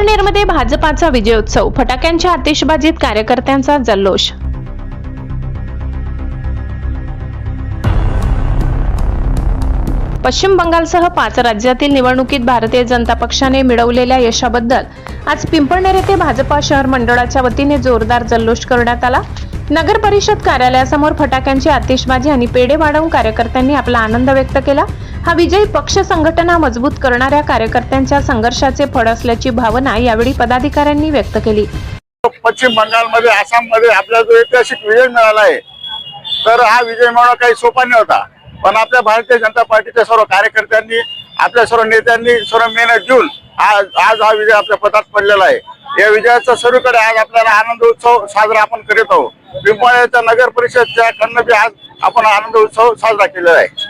पिंपळनेरमध्ये भाजपाचा विजयोत्सव, फटाक्यांच्या आतिषबाजीत कार्यकर्त्यांचा जल्लोष। पश्चिम बंगालसह 5 राज्यातील निवडणुकीत भारतीय जनता पक्षाने मिळवलेल्या यशाबद्दल आज पिंपळनेर येथे भाजपा शहर मंडळाच्या वतीने जोरदार जल्लोष करण्यात आला। नगर परिषद कार्यालयासमोर फटाक्यांची आतिषबाजी आणि पेढे वाढवून कार्यकर्त्यांनी आपला आनंद व्यक्त केला। हा विजय पक्ष संघटना मजबूत करणाऱ्या कार्यकर्त्यांच्या संघर्षाचे फळ असल्याची भावना यावेळी पदाधिकाऱ्यांनी व्यक्त केली। पश्चिम बंगालमध्ये, आसाममध्ये आपल्याला जो ऐतिहासिक विजय मिळाला आहे, तर हा विजय मिळवणं काही सोपा नव्हता। पण आपल्या भारतीय जनता पार्टीच्या सर्व कार्यकर्त्यांनी, आपल्या सर्व नेत्यांनी सर्व मेहनत घेऊन आज हा विजय आपल्या पदात पडलेला आहे। या विजयाचा सर्वकडे आज आपल्याला आनंद उत्सव साजरा आपण करीत आहोत। पिंपळनेरच्या नगर परिषदच्या कडनं आज आपण आनंद उत्सव साजरा केलेला आहे।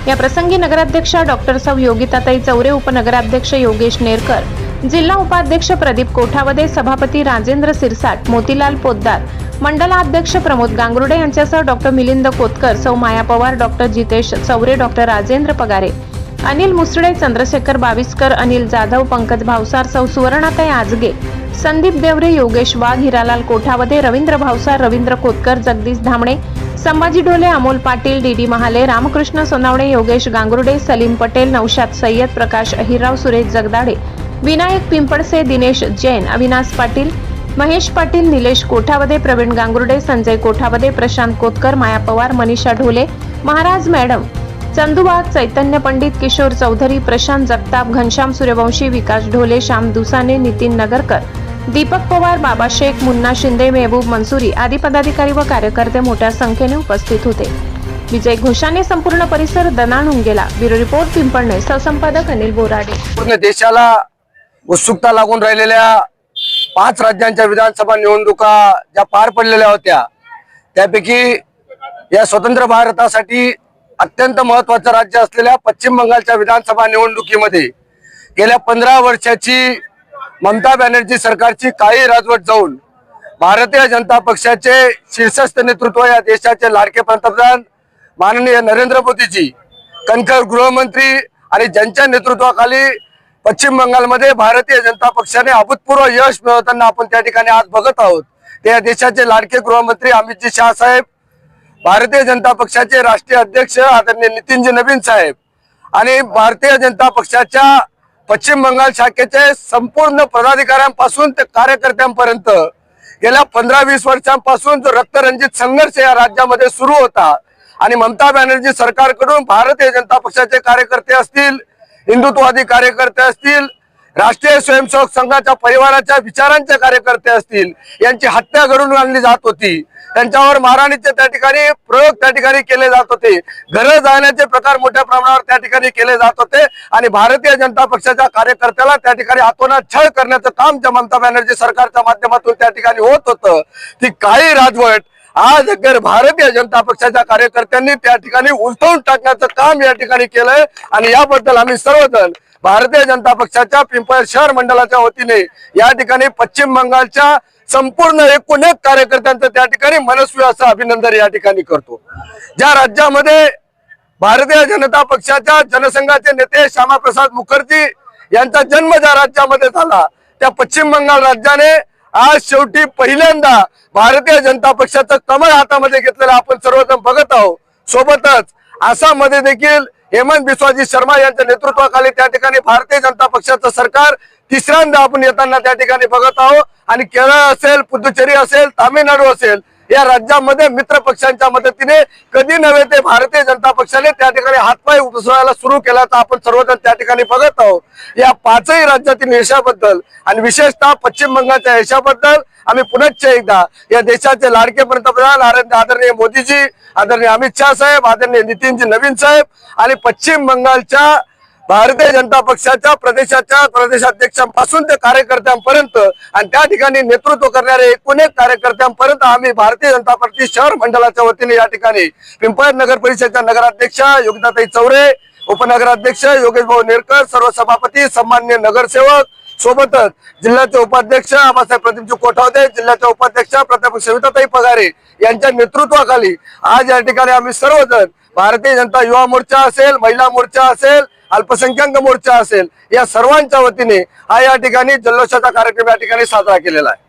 या प्रसंगी नगराध्यक्षा डॉक्टर सौ योगिताताई चौरे, उपनगराध्यक्ष योगेश नेरकर, जिल्हा उपाध्यक्ष प्रदीप कोठावदे, सभापती राजेंद्र सिरसाट, मोतीलाल पोद्दार, मंडलाध्यक्ष प्रमोद गांगुर्डे यांच्यासह डॉक्टर मिलिंद कोतकर, सौ माया पवार, डॉक्टर जितेश चौरे, डॉक्टर राजेंद्र पगारे, अनिल मुसळे, चंद्रशेखर बाविस्कर, अनिल जाधव, पंकज भावसार, सौ सुवर्णाताई आजगे, संदीप देवरे, योगेश वाघ, हिरालाल कोठावदे, रवींद्र भावसार, रवींद्र कोतकर, जगदीश धामणे, संभाजी ढोले, अमोल पाटील, डीडी महाले, रामकृष्ण सोनावणे, योगेश गांगुर्डे, सलीम पटेल, नौशाद सय्यद, प्रकाश अहिरराव, सुरेश जगदाडे, विनायक पिंपळसे, दिनेश जैन, अविनाश पाटील, महेश पाटील, निलेश कोठावदे, प्रवीण गांगुर्डे, संजय कोठावदे, प्रशांत कोतकर, माया पवार, मनीषा ढोले, महाराज मॅडम, चंदुबाग, चैतन्य पंडित, किशोर चौधरी, प्रशांत जगताप, घनश्याम सूर्यवंशी, विकास ढोले, श्याम दुसाने, नितीन नगरकर, दीपक पवार, बाबा शेख, मुन्ना शिंदे, मेहबूब मंसूरी आदी पदाधिकारी व कार्यकर्ते मोठ्या संख्येने उपस्थित होते। विजय घोषाने संपूर्ण परिसर दणाणून गेला। Bureau report, Pimpalner. सहसंपादक अनिल बोराडे। पूर्ण देशाला उत्सुकता लागून राहिलेल्या 5 राज्यांच्या विधानसभा निवडणुका ज्या पार पडलेल्या होत्या, त्यापैकी या स्वतंत्र भारतासाठी अत्यंत महत्त्वाचं राज्य असलेल्या पश्चिम बंगालच्या विधानसभा निवडणुकीमध्ये गेल्या 15 वर्षाची ममता बॅनर्जी सरकारची काही राजवट जाऊन भारतीय जनता पक्षाचे शीर्षस्थ नेतृत्व, या देशाचे लाडके पंतप्रधान माननीय नरेंद्र मोदीजी, कणखर गृहमंत्री आणि ज्यांच्या नेतृत्वाखाली पश्चिम बंगालमध्ये भारतीय जनता पक्षाने अभूतपूर्व यश मिळवताना आपण त्या ठिकाणी आज बघत आहोत। त्या देशाचे लाडके गृहमंत्री अमितजी शाह साहेब, भारतीय जनता पक्षाचे राष्ट्रीय अध्यक्ष आदरणीय नितीनजी नवीन साहेब आणि भारतीय जनता पक्षाच्या पश्चिम बंगाल शाखेचे संपूर्ण पदाधिकाऱ्यांपासून ते कार्यकर्त्यांपर्यंत गेल्या 15-20 वर्षांपासून जो रक्तरंजित संघर्ष या राज्यामध्ये सुरू होता आणि ममता बॅनर्जी सरकारकडून भारतीय जनता पक्षाचे कार्यकर्ते असतील, हिंदुत्ववादी कार्यकर्ते असतील, राष्ट्रीय स्वयंसेवक संघाच्या परिवाराच्या विचारांचे कार्यकर्ते असतील, यांची हत्या घडवून आणली जात होती। त्यांच्यावर मारहाणीचे त्या ठिकाणी प्रयोग त्या ठिकाणी केले जात होते। घरं जाळण्याचे प्रकार मोठ्या प्रमाणावर त्या ठिकाणी केले जात होते आणि भारतीय जनता पक्षाच्या कार्यकर्त्याला त्या ठिकाणी हातोनात छळ करण्याचं काम ज्या ममता बॅनर्जी सरकारच्या माध्यमातून त्या ठिकाणी होत होतं, ती काही राजवट आज अगर भारतीय जनता पक्षाच्या कार्यकर्त्यांनी त्या ठिकाणी उलटवून टाकण्याचं काम या ठिकाणी केलंय आणि याबद्दल आम्ही सर्वजण भारतीय जनता पक्षाच्या पिंपळनेर शहर मंडळाच्या वतीने या ठिकाणी पश्चिम बंगालच्या संपूर्ण 1 कार्यकर्त्यांचं त्या ठिकाणी मनस्वी असं अभिनंदन या ठिकाणी करतो। ज्या राज्यामध्ये भारतीय जनता पक्षाच्या जनसंघाचे नेते श्यामाप्रसाद मुखर्जी यांचा जन्म ज्या राज्यामध्ये झाला, त्या पश्चिम बंगाल राज्याने आज शेवटी पहिल्यांदा भारतीय जनता पक्षाचं कमळ हातामध्ये घेतलेलं आपण सर्वजण बघत आहोत। सोबतच आसाममध्ये देखील हेमंत बिस्वाजी शर्मा यांच्या नेतृत्वाखाली त्या ठिकाणी भारतीय जनता पक्षाचं सरकार तिसऱ्यांदा आपण येताना त्या ठिकाणी बघत आहोत आणि केरळ असेल, पुदुचेरी असेल, तामिळनाडू असेल, या राज्यांमध्ये मित्र पक्षांच्या मदतीने कधी नव्हे ते भारतीय जनता पक्षाने त्या ठिकाणी हातपाय उपसवायला सुरू केल्याचं आपण सर्वजण त्या ठिकाणी बघत आहोत। या 5ही राज्यातील यशाबद्दल आणि विशेषतः पश्चिम बंगालच्या यशाबद्दल आम्ही पुनश्च एकदा या देशाचे लाडके पंतप्रधान आदरणीय मोदीजी, आदरणीय अमित शाह साहेब, आदरणीय नितीनजी नवीन साहेब आणि पश्चिम बंगालच्या भारतीय जनता पक्षाच्या प्रदेशाध्यक्षांपासून ते कार्यकर्त्यांपर्यंत आणि त्या ठिकाणी नेतृत्व करणारे 1 कार्यकर्त्यांपर्यंत आम्ही भारतीय जनता पार्टी शहर मंडळाच्या वतीने या ठिकाणी पिंपळनेर नगर परिषदेच्या नगराध्यक्ष योगिताताई चौरे, उपनगराध्यक्ष योगेश भाऊ नेरकर, सर्व सभापती, सन्माननीय नगरसेवक, सोबतच जिल्ह्याचे उपाध्यक्ष आबासाहेब प्रदीपजी कोठावदे, जिल्ह्याच्या उपाध्यक्ष प्राध्यापक सविताताई पगारे यांच्या नेतृत्वाखाली आज या ठिकाणी आम्ही सर्वजण भारतीय जनता युवा मोर्चा असेल, महिला मोर्चा असेल, अल्पसंख्याक मोर्चा असेल, या सर्वांच्या वतीने हा या ठिकाणी जल्लोषाचा कार्यक्रम या ठिकाणी साजरा केलेला आहे.